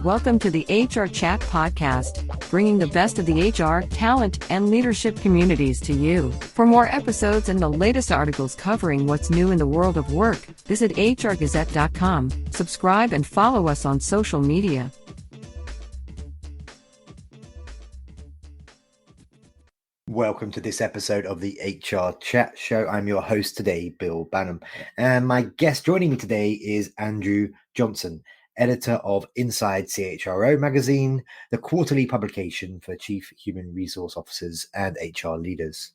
Welcome to the HR Chat Podcast, bringing the best of the HR, talent, and leadership communities to you. For more episodes and the latest articles covering what's new in the world of work, visit hrgazette.com, subscribe and follow us on social media. Welcome to this episode of the HR Chat Show. I'm your host today, Bill Banham, and my guest joining me today is Andrew Johnson, Editor of Inside CHRO magazine, the quarterly publication for Chief Human Resource Officers and HR leaders.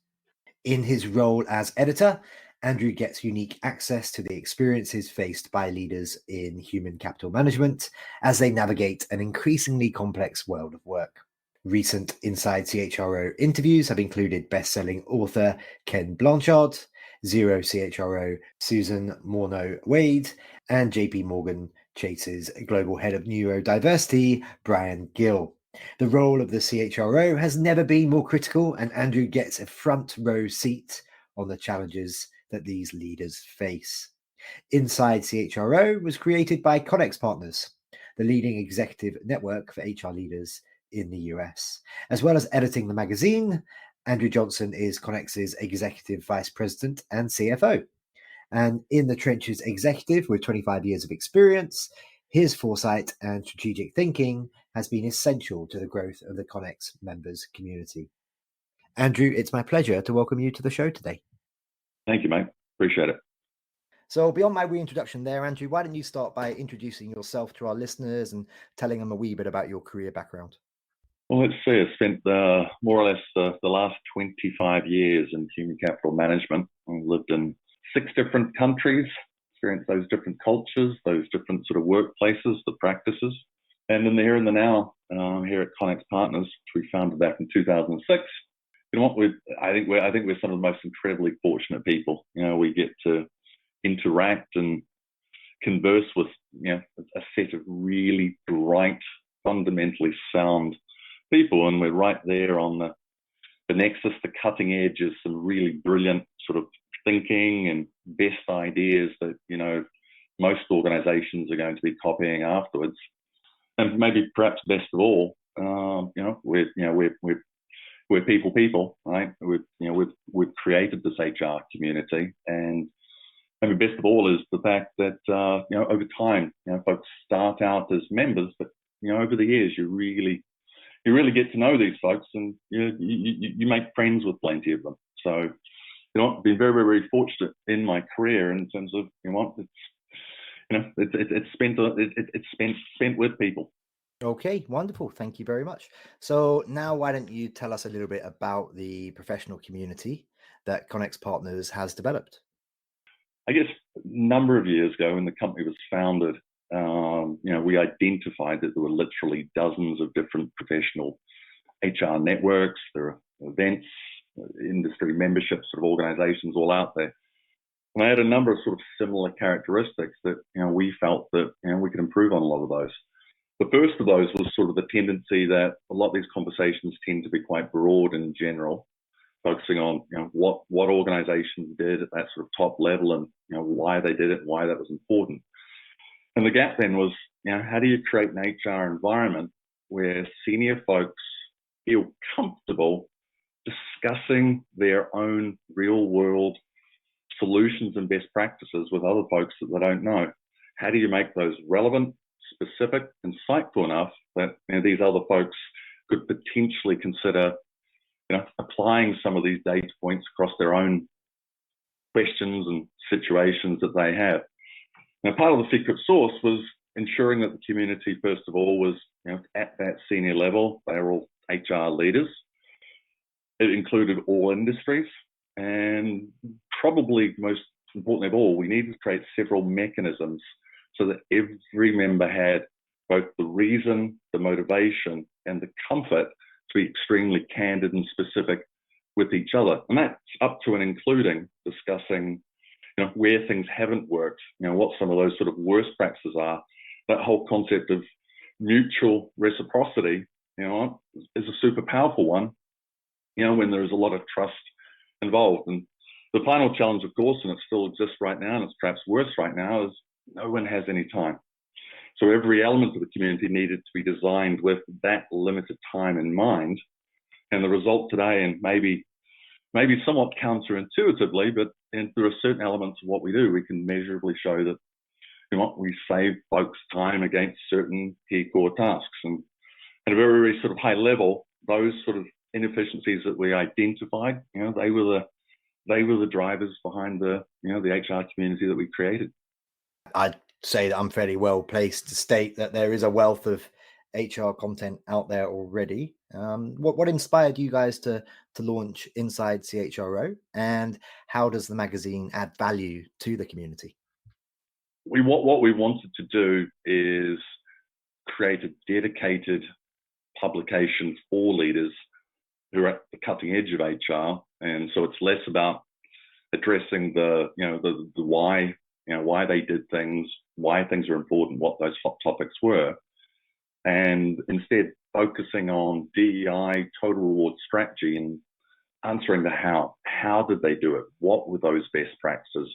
In his role as editor, Andrew gets unique access to the experiences faced by leaders in human capital management as they navigate an increasingly complex world of work. Recent Inside CHRO interviews have included best-selling author Ken Blanchard, Xerox CHRO Suzan Morno-Wade, and JPMorgan Chase's Global Head of Neurodiversity, Bryan Gill. The role of the CHRO has never been more critical, and Andrew gets a front row seat on the challenges that these leaders face. Inside CHRO was created by Connex Partners, the leading executive network for HR leaders in the US. As well as editing the magazine, Andrew Johnson is Connex's Executive Vice President and CFO. And in the trenches executive with 25 years of experience, his foresight and strategic thinking has been essential to the growth of the Connex members community. Andrew, it's my pleasure to welcome you to the show today. Thank you, mate. Appreciate it. So beyond my reintroduction there, Andrew, why don't you start by introducing yourself to our listeners and telling them a wee bit about your career background? Well, let's see. I spent more or less the last 25 years in human capital management. I've lived in 6 different countries, experienced those different cultures, those different sort of workplaces, the practices. And in the here and the now, here at Connex Partners, which we founded back in 2006. You know what? I think we're some of the most incredibly fortunate people. You know, we get to interact and converse with, you know, a set of really bright, fundamentally sound people, and we're right there on the nexus, the cutting edge of some really brilliant sort of thinking and best ideas that, you know, most organizations are going to be copying afterwards. And maybe perhaps best of all, we're people, right? We've created this HR community, and maybe best of all is the fact that over time, folks start out as members, but over the years you really get to know these folks, and you make friends with plenty of them. So I've been very, very fortunate in my career in terms of it's spent with people. Okay, wonderful. Thank you very much. So now why don't you tell us a little bit about the professional community that Connex Partners has developed? I guess a number of years ago when the company was founded, we identified that there were literally dozens of different professional HR networks. There are events, industry membership sort of organizations all out there. And I had a number of sort of similar characteristics that, we felt that, we could improve on a lot of those. The first of those was sort of the tendency that a lot of these conversations tend to be quite broad in general, focusing on, what organizations did at that sort of top level and, why they did it, why that was important. And the gap then was, how do you create an HR environment where senior folks feel comfortable discussing their own real world solutions and best practices with other folks that they don't know? How do you make those relevant, specific, insightful enough that these other folks could potentially consider applying some of these data points across their own questions and situations that they have? Now, part of the secret sauce was ensuring that the community, first of all, was at that senior level. They were all HR leaders. It included all industries, and probably most importantly of all, we needed to create several mechanisms so that every member had both the reason, the motivation, and the comfort to be extremely candid and specific with each other. And that's up to and including discussing where things haven't worked, what some of those sort of worst practices are. That whole concept of mutual reciprocity, is a super powerful one, when there is a lot of trust involved. And the final challenge, of course, and it still exists right now, and it's perhaps worse right now, is no one has any time. So every element of the community needed to be designed with that limited time in mind. And the result today, and maybe somewhat counterintuitively, but there are certain elements of what we do, we can measurably show that we save folks time against certain key core tasks. And at a very, very sort of high level, those sort of inefficiencies that we identified, they were the drivers behind the HR community that we created. I'd say that I'm fairly well placed to state that there is a wealth of HR content out there already. What inspired you guys to launch Inside CHRO, and how does the magazine add value to the community? What we wanted to do is create a dedicated publication for leaders who are at the cutting edge of HR, and so it's less about addressing the why, why they did things, why things are important, what those hot topics were, and instead focusing on DEI, total reward strategy, and answering the how. How did they do it? What were those best practices?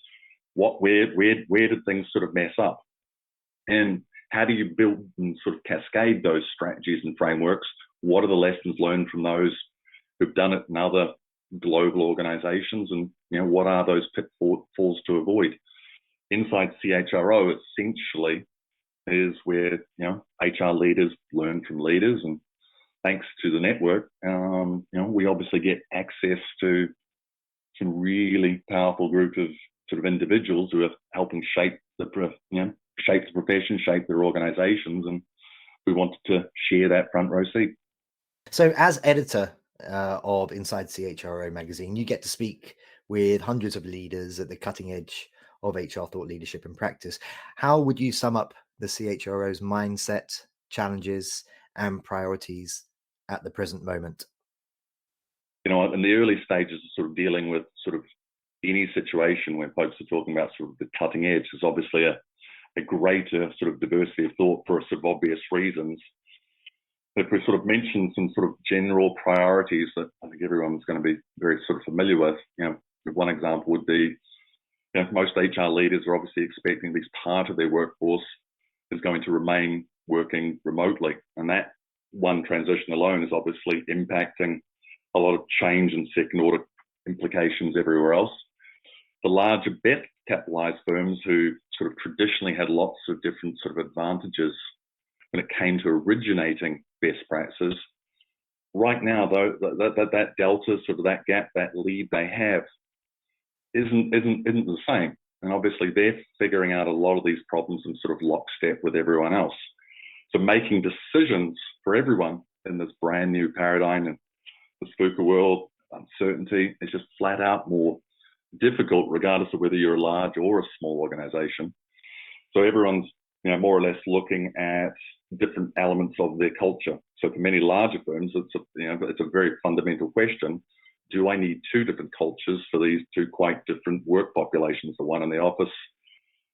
Where did things sort of mess up? And how do you build and sort of cascade those strategies and frameworks? What are the lessons learned from those who've done it in other global organizations? And, what are those pitfalls to avoid? Inside CHRO essentially is where, HR leaders learn from leaders. And thanks to the network, we obviously get access to some really powerful group of sort of individuals who are helping shape the profession, shape their organizations, and we wanted to share that front row seat. So, as editor of Inside CHRO magazine, you get to speak with hundreds of leaders at the cutting edge of HR thought leadership and practice. How would you sum up the CHRO's mindset, challenges, and priorities at the present moment? In the early stages of sort of dealing with sort of any situation where folks are talking about sort of the cutting edge, there's obviously a greater sort of diversity of thought for sort of obvious reasons. If we sort of mention some sort of general priorities that I think everyone's going to be very sort of familiar with, one example would be, most HR leaders are obviously expecting at least part of their workforce is going to remain working remotely. And that one transition alone is obviously impacting a lot of change and second order implications everywhere else. The larger, better capitalized firms who sort of traditionally had lots of different sort of advantages when it came to originating best practices, right now, though, that delta, sort of that gap, that lead they have isn't the same. And obviously they're figuring out a lot of these problems in sort of lockstep with everyone else. So making decisions for everyone in this brand new paradigm and the VUCA world, uncertainty is just flat out more difficult, regardless of whether you're a large or a small organization. So everyone's more or less looking at different elements of their culture. So for many larger firms, it's a very fundamental question. Do I need two different cultures for these two quite different work populations, the one in the office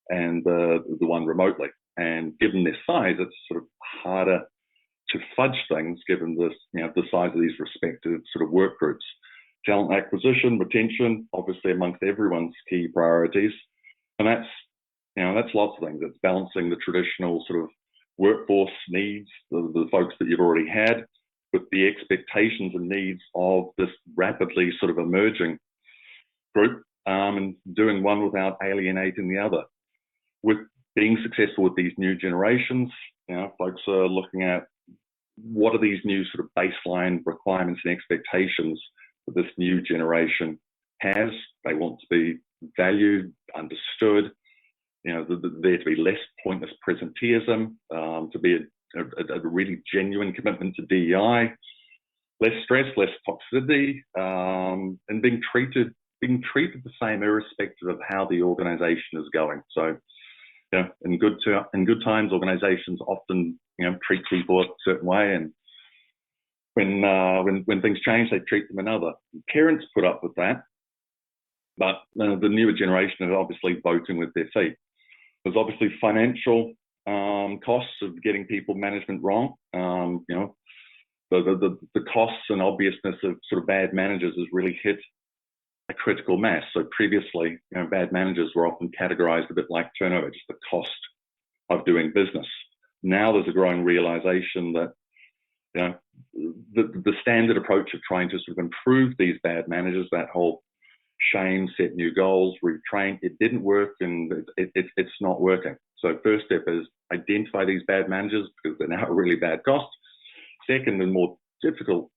and the one remotely? And given their size, it's sort of harder to fudge things given this, the size of these respective sort of work groups. Talent acquisition, retention, obviously amongst everyone's key priorities. And that's lots of things. It's balancing the traditional sort of workforce needs, the folks that you've already had, with the expectations and needs of this rapidly sort of emerging group, and doing one without alienating the other. With being successful with these new generations, folks are looking at what are these new sort of baseline requirements and expectations that this new generation has. They want to be valued, understood, there to be less pointless presenteeism, to be a really genuine commitment to DEI, less stress, less toxicity, and being treated the same irrespective of how the organization is going. So, in good times, organizations often treat people a certain way, and when things change, they treat them another. Parents put up with that, but the newer generation are obviously voting with their feet. There's obviously financial costs of getting people management wrong. The costs and obviousness of sort of bad managers has really hit a critical mass. So previously, bad managers were often categorized a bit like turnover, just the cost of doing business. now there's a growing realization that, you know, the standard approach of trying to sort of improve these bad managers, that whole shame, set new goals, retrain, it didn't work, and it's not working. So first step is identify these bad managers because they're now a really bad cost. Second, and more difficult,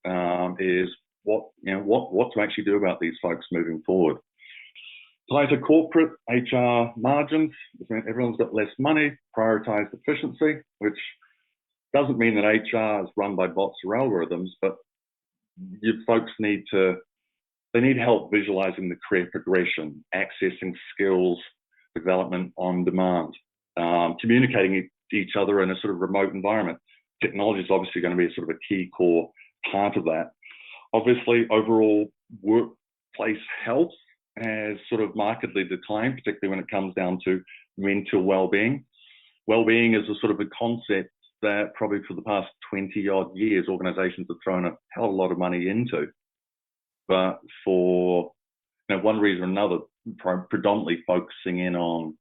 is what to actually do about these folks moving forward. Tighter corporate HR margins, everyone's got less money, prioritize efficiency, which doesn't mean that HR is run by bots or algorithms, but you folks need help visualizing the career progression, accessing skills development on demand, communicating to each other in a sort of remote environment. Technology is obviously going to be a sort of a key core part of that. Obviously, overall workplace health has sort of markedly declined, particularly when it comes down to mental well-being. Well-being is a sort of a concept that probably for the past 20 odd years, organizations have thrown a hell of a lot of money into. But for one reason or another, predominantly focusing in on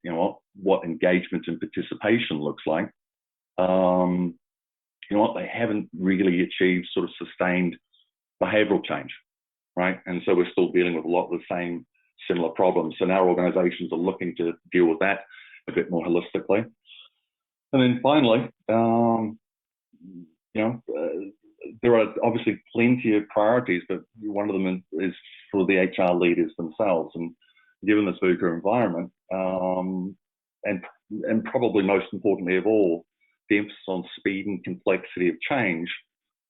what engagement and participation looks like, they haven't really achieved sort of sustained behavioral change, right? And so we're still dealing with a lot of the same similar problems. So now organizations are looking to deal with that a bit more holistically. And then finally, there are obviously plenty of priorities, but one of them is for the HR leaders themselves. And given this VUCA environment, and probably most importantly of all, the emphasis on speed and complexity of change,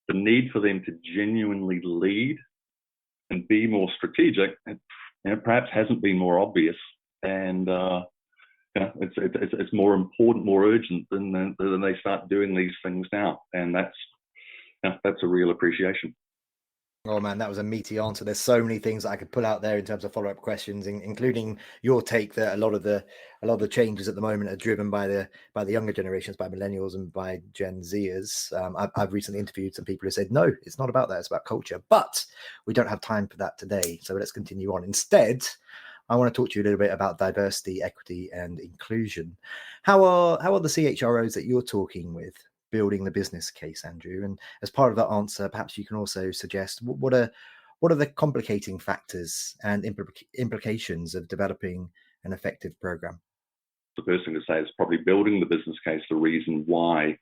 the need for them to genuinely lead and be more strategic, perhaps hasn't been more obvious. And it's more important, more urgent than they start doing these things now. And that's a real appreciation. Oh man, that was a meaty answer. There's so many things that I could pull out there in terms of follow-up questions, including your take that a lot of the changes at the moment are driven by the younger generations, by millennials and by Gen Zers. I've recently interviewed some people who said, no, it's not about that, it's about culture. But we don't have time for that today, so let's continue on. Instead, I want to talk to you a little bit about diversity, equity, and inclusion. How are the CHROs that you're talking with building the business case, Andrew? And as part of that answer, perhaps you can also suggest what are the complicating factors and implications of developing an effective program? The first thing to say is probably building the business case. The reason why,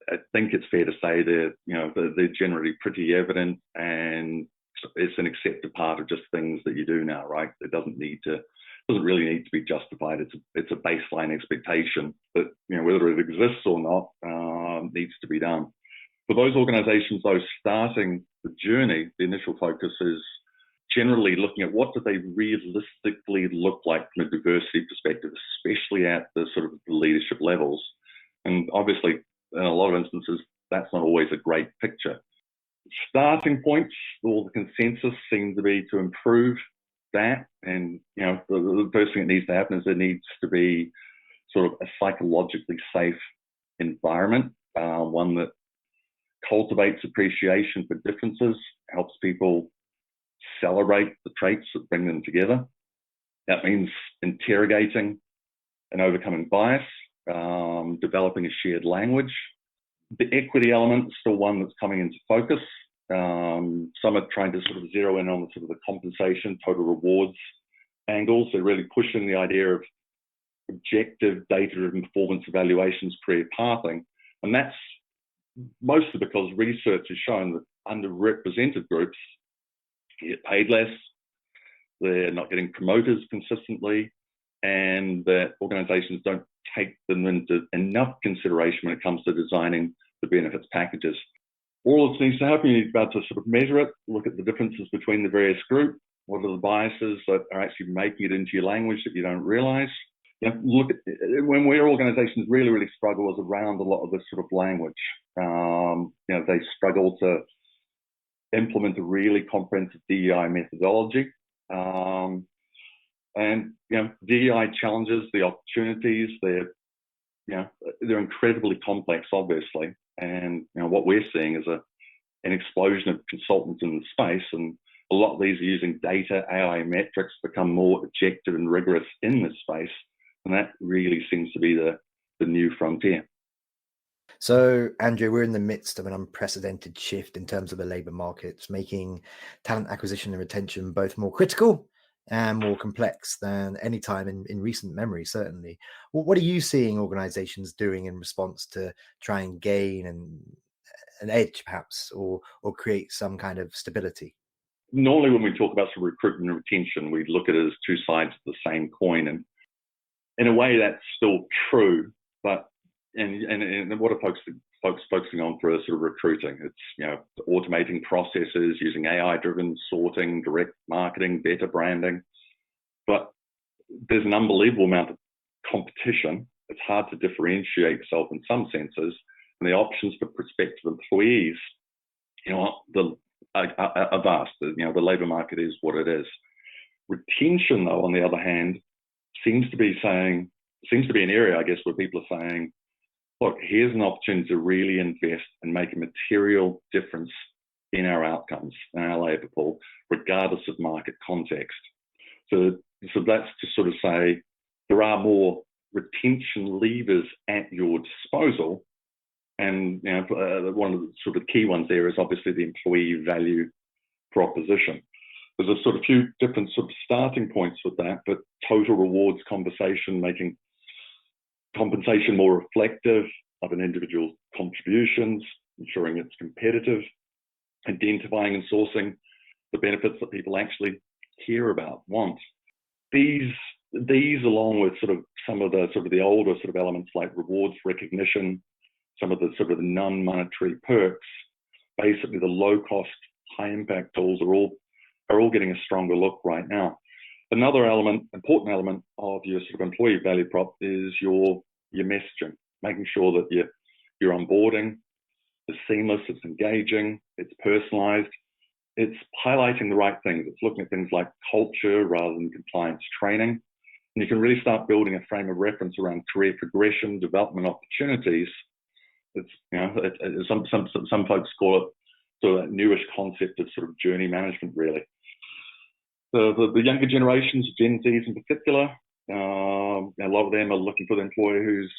I think it's fair to say they're generally pretty evident, and it's an accepted part of just things that you do now, right? It doesn't really need to be justified. It's a baseline expectation that whether it exists or not needs to be done. For those organizations, though, starting the journey, the initial focus is generally looking at what do they realistically look like from a diversity perspective, especially at the sort of the leadership levels. And obviously, in a lot of instances, that's not always a great picture. Starting points, or the consensus seems to be to improve that. And the first thing that needs to happen is there needs to be sort of a psychologically safe environment, one that cultivates appreciation for differences, helps people celebrate the traits that bring them together. That means interrogating and overcoming bias, developing a shared language. The equity element is still one that's coming into focus. Some are trying to sort of zero in on the sort of the compensation, total rewards angles. They're really pushing the idea of objective data-driven performance evaluations, career pathing. And that's mostly because research has shown that underrepresented groups get paid less, they're not getting promoters consistently, and that organizations don't take them into enough consideration when it comes to designing the benefits packages. All this needs to happen. You need to be able to sort of measure it, look at the differences between the various groups. What are the biases that are actually making it into your language that you don't realize? Look at when where organizations really struggle is around a lot of this sort of language. They struggle to implement a really comprehensive DEI methodology. And DEI challenges, the opportunities, they're incredibly complex, obviously. And what we're seeing is an explosion of consultants in the space, and a lot of these are using data, AI metrics, become more objective and rigorous in this space, and that really seems to be the new frontier. So, Andrew, we're in the midst of an unprecedented shift in terms of the labour markets, making talent acquisition and retention both more critical and more complex than any time in recent memory, certainly. What are you seeing organisations doing in response to try and gain an edge, perhaps, or create some kind of stability? Normally, when we talk about sort of recruitment and retention, we look at it as two sides of the same coin, and in a way, that's still true. But and what are folks focusing on for sort of recruiting? It's automating processes, using AI-driven sorting, direct marketing, better branding. But there's an unbelievable amount of competition. It's hard to differentiate yourself in some senses, and the options for prospective employees, are vast. The labour market is what it is. Retention, though, on the other hand, seems to be an area, I guess, where people are saying, look, here's an opportunity to really invest and make a material difference in our outcomes, in our labour pool, regardless of market context. So that's to sort of say there are more retention levers at your disposal. And one of the sort of key ones there is obviously the employee value proposition. There's a sort of few different sort of starting points with that, but total rewards conversation, making compensation more reflective of an individual's contributions, ensuring it's competitive, identifying and sourcing the benefits that people actually care about, want. These along with sort of some of the older sort of elements like rewards recognition, some of the sort of non-monetary perks, basically the low-cost, high-impact tools are all getting a stronger look right now. Another important element of your sort of employee value prop is your messaging, making sure that your onboarding is seamless, it's engaging, it's personalized, it's highlighting the right things. It's looking at things like culture rather than compliance training. And you can really start building a frame of reference around career progression, development opportunities. Some folks call it sort of that newish concept of sort of journey management, really. The younger generations, Gen Zs in particular, a lot of them are looking for the employer who's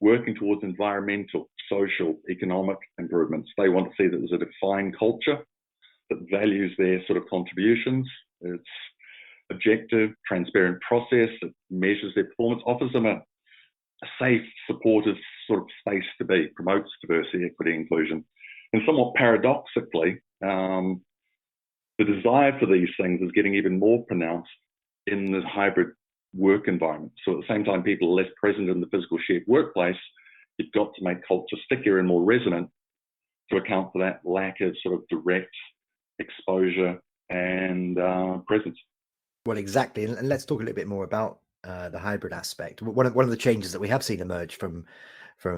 working towards environmental, social, economic improvements. They want to see that there's a defined culture that values their sort of contributions. It's objective, transparent process that measures their performance, offers them a safe, supportive sort of space to be, promotes diversity, equity, inclusion. And somewhat paradoxically, the desire for these things is getting even more pronounced in the hybrid work environment. So at the same time, people are less present in the physical shared workplace, you've got to make culture stickier and more resonant to account for that lack of sort of direct exposure and presence. Well, exactly. And let's talk a little bit more about the hybrid aspect. One of the changes that we have seen emerge from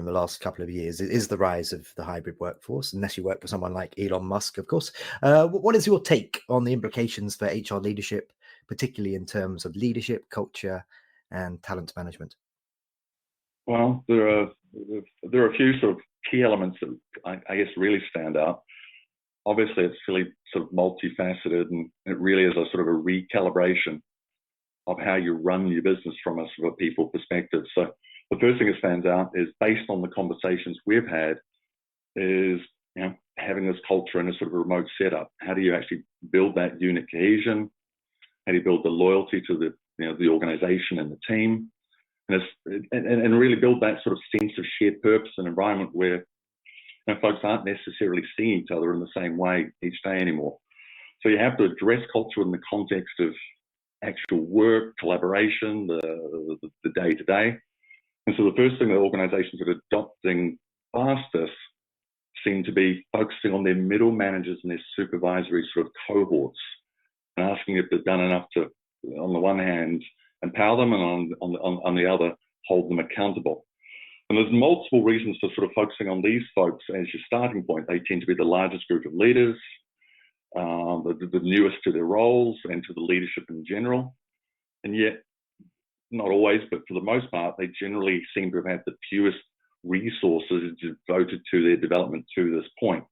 the last couple of years is the rise of the hybrid workforce, unless you work for someone like Elon Musk, of course. What is your take on the implications for HR leadership, particularly in terms of leadership, culture, and talent management? Well, there are a few sort of key elements that I guess really stand out. Obviously, it's really sort of multifaceted, and it really is a sort of a recalibration of how you run your business from a sort of people perspective. So the first thing that stands out is, based on the conversations we've had, is having this culture in a sort of remote setup. How do you actually build that unit cohesion? How do you build the loyalty to the organization and the team, and really build that sort of sense of shared purpose and environment where folks aren't necessarily seeing each other in the same way each day anymore. So you have to address culture in the context of actual work, collaboration, the day-to-day. And so the first thing that organizations that are adopting fastest seem to be focusing on their middle managers and their supervisory sort of cohorts, and asking if they've done enough to, on the one hand, empower them, and on the other, hold them accountable. And there's multiple reasons for sort of focusing on these folks as your starting point. They tend to be the largest group of leaders, the newest to their roles and to the leadership in general. And yet, not always, but for the most part, they generally seem to have had the fewest resources devoted to their development to this point.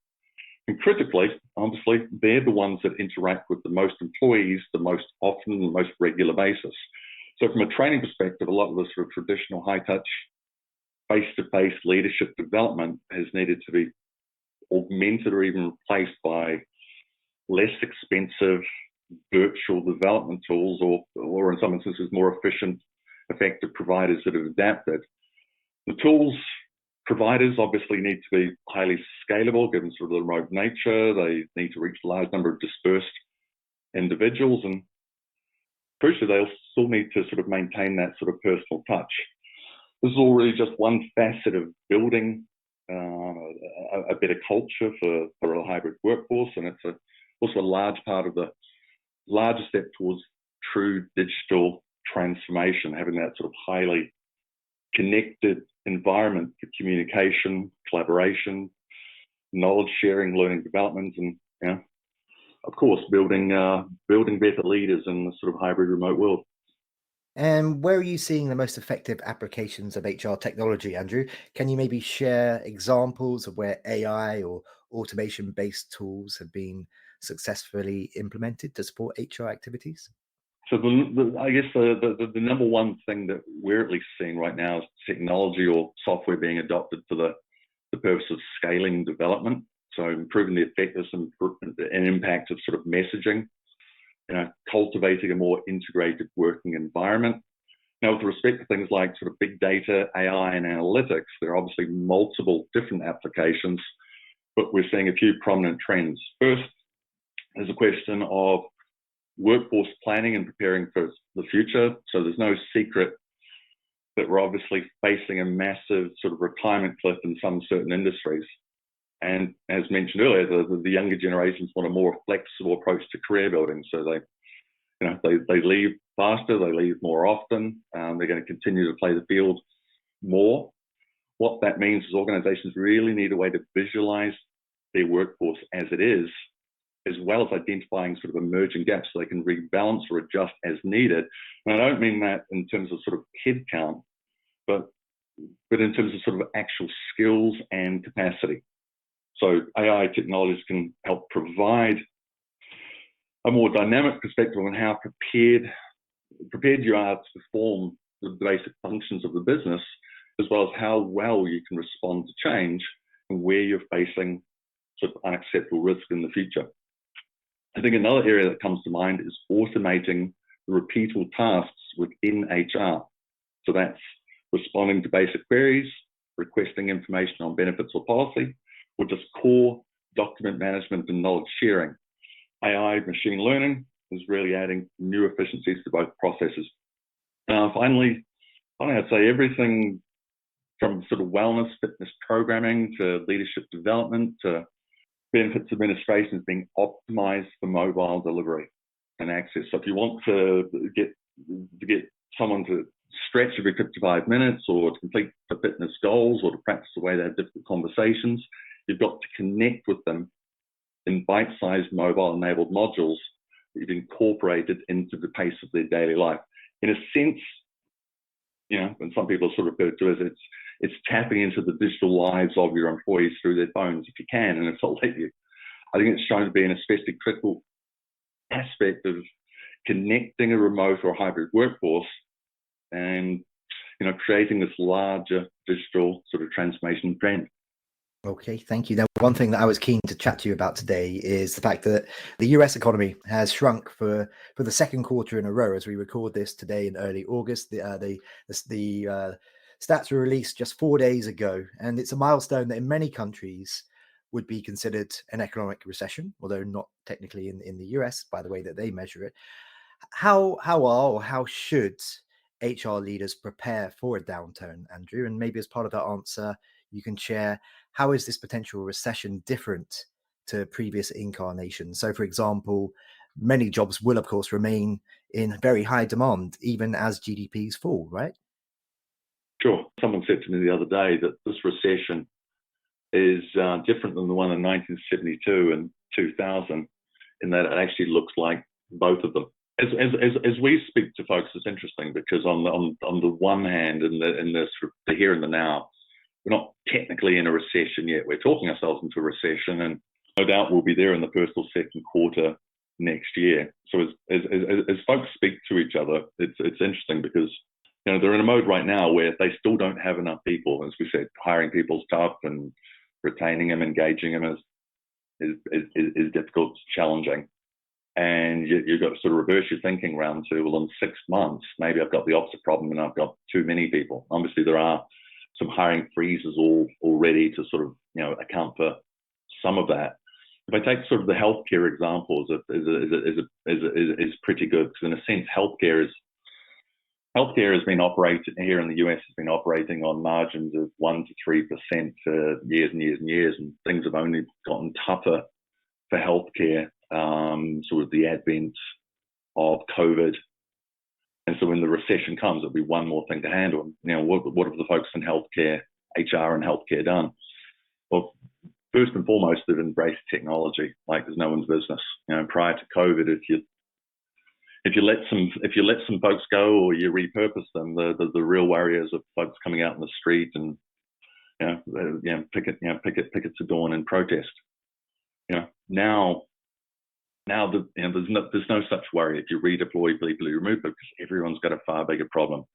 And critically, obviously, they're the ones that interact with the most employees the most often and the most regular basis. So from a training perspective, a lot of the sort of traditional high-touch face-to-face leadership development has needed to be augmented or even replaced by less expensive virtual development tools, or in some instances more efficient, effective providers that have adapted. The tools providers obviously need to be highly scalable given sort of the remote nature. They need to reach a large number of dispersed individuals, and crucially they'll still need to sort of maintain that sort of personal touch. This is all really just one facet of building a better culture for a hybrid workforce, and it's also a large part of the larger step towards true digital transformation, having that sort of highly connected environment for communication, collaboration, knowledge sharing, learning development, and of course, building better leaders in the sort of hybrid remote world. And where are you seeing the most effective applications of HR technology, Andrew? Can you maybe share examples of where AI or automation-based tools have been successfully implemented to support HR activities? So I guess the number one thing that we're at least seeing right now is technology or software being adopted for the purpose of scaling development. So improving the effectiveness and impact of sort of messaging, cultivating a more integrated working environment. Now, with respect to things like sort of big data, AI, and analytics, there are obviously multiple different applications, but we're seeing a few prominent trends. First, there's a question of workforce planning and preparing for the future. So there's no secret that we're obviously facing a massive sort of retirement cliff in some certain industries. And as mentioned earlier, the younger generations want a more flexible approach to career building. So they leave faster, they leave more often. They're going to continue to play the field more. What that means is organizations really need a way to visualize their workforce as it is, as well as identifying sort of emerging gaps so they can rebalance or adjust as needed. And I don't mean that in terms of sort of headcount, but in terms of sort of actual skills and capacity. So AI technologies can help provide a more dynamic perspective on how prepared you are to perform the basic functions of the business, as well as how well you can respond to change and where you're facing sort of unacceptable risk in the future. I think another area that comes to mind is automating the repeatable tasks within HR. So that's responding to basic queries, requesting information on benefits or policy, or just core document management and knowledge sharing. AI machine learning is really adding new efficiencies to both processes. Finally, I'd say everything from sort of wellness, fitness programming to leadership development to benefits administration is being optimized for mobile delivery and access. So if you want to get someone to stretch every 55 minutes or to complete the fitness goals or to practice the way they have difficult conversations, you've got to connect with them in bite-sized mobile-enabled modules that you've incorporated into the pace of their daily life. In a sense, and some people sort of refer to it as it's tapping into the digital lives of your employees through their phones if you can, and it's all let you. I think it's shown to be an especially critical aspect of connecting a remote or hybrid workforce and creating this larger digital sort of transformation trend. Okay, thank you. Now, one thing that I was keen to chat to you about today is the fact that the US economy has shrunk for the second quarter in a row. As we record this today in early August, the stats were released just 4 days ago, and it's a milestone that in many countries would be considered an economic recession, although not technically in the US by the way that they measure it. How should HR leaders prepare for a downturn, Andrew? And maybe as part of that answer, you can share, how is this potential recession different to previous incarnations? So, for example, many jobs will, of course, remain in very high demand, even as GDPs fall, right? Sure. Someone said to me the other day that this recession is different than the one in 1972 and 2000, in that it actually looks like both of them. As we speak to folks, it's interesting because on the one hand, in the sort of the here and the now, we're not technically in a recession yet. We're talking ourselves into a recession, and no doubt we'll be there in the first or second quarter next year. So as folks speak to each other, it's interesting because they're in a mode right now where they still don't have enough people. As we said, hiring people's tough, and retaining them, engaging them is difficult, challenging. And you've got to sort of reverse your thinking around to, well, in 6 months, maybe I've got the opposite problem and I've got too many people. Obviously, there are some hiring freezes already to sort of, account for some of that. If I take sort of the healthcare examples, is pretty good, because in a sense, healthcare has been operating here in the US, has been operating on margins of 1 to 3% for years and years and years, and things have only gotten tougher for healthcare, sort of the advent of COVID. And so when the recession comes, it'll be one more thing to handle. What have the folks in healthcare, HR and healthcare done? Well, first and foremost, they've embraced technology like there's no one's business. Prior to COVID, if you let some folks go or you repurpose them, the real warriors of folks coming out in the street and pickets of dawn and protest. Now there's no such worry if you redeploy people, you remove them, because everyone's got a far bigger problem.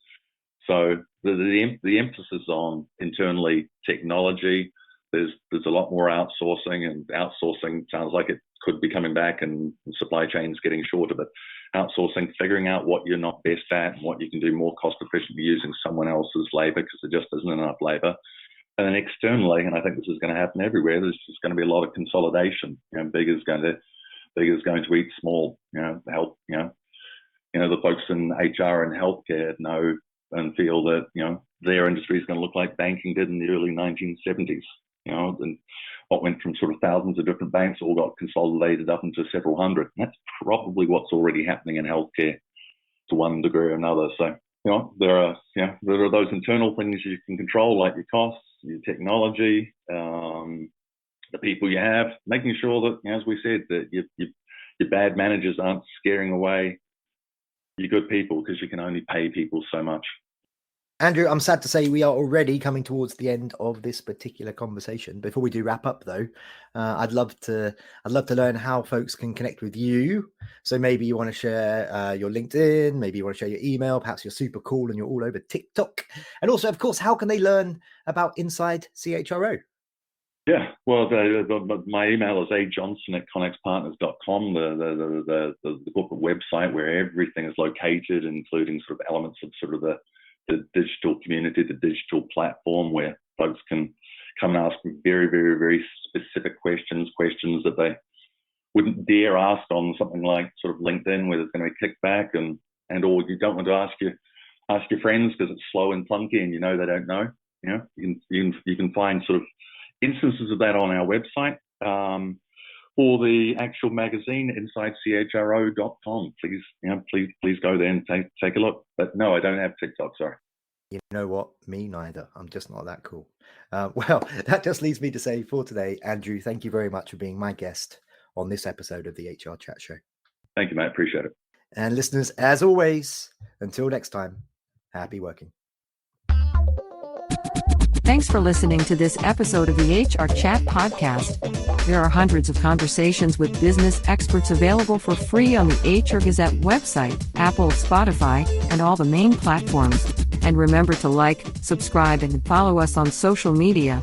So the emphasis on internally technology. There's a lot more outsourcing, and outsourcing sounds like it could be coming back, and supply chains getting shorter. But outsourcing, figuring out what you're not best at and what you can do more cost efficiently using someone else's labor, because there just isn't enough labor. And then externally, and I think this is going to happen everywhere, there's just going to be a lot of consolidation. Big is going to eat small. Help. The folks in HR and healthcare know and feel that their industry is going to look like banking did in the early 1970s. And what went from sort of thousands of different banks all got consolidated up into several hundred. And that's probably what's already happening in healthcare to one degree or another. So, there are those internal things you can control, like your costs, your technology, the people you have, making sure that, as we said, that your bad managers aren't scaring away your good people, because you can only pay people so much. Andrew, I'm sad to say we are already coming towards the end of this particular conversation. Before we do wrap up, though, I'd love to learn how folks can connect with you. So maybe you want to share your LinkedIn, maybe you want to share your email, perhaps you're super cool and you're all over TikTok. And also, of course, how can they learn about Inside CHRO? Yeah, well, my email is ajohnson@connexpartners.com, the corporate website where everything is located, including sort of elements of sort of the digital community, the digital platform, where folks can come and ask very, very, very specific questions that they wouldn't dare ask on something like sort of LinkedIn, where there's going to be kickback, and or you don't want to ask your friends because it's slow and clunky and they don't know. You can find sort of instances of that on our website. For the actual magazine, InsideCHRO.com. Please go there and take a look. But no, I don't have TikTok, sorry. You know what? Me neither. I'm just not that cool. Well, that just leaves me to say for today, Andrew, thank you very much for being my guest on this episode of the HR Chat Show. Thank you, mate. Appreciate it. And listeners, as always, until next time, happy working. Thanks for listening to this episode of the HR Chat Podcast. There are hundreds of conversations with business experts available for free on the HR Gazette website, Apple, Spotify, and all the main platforms. And remember to like, subscribe, and follow us on social media.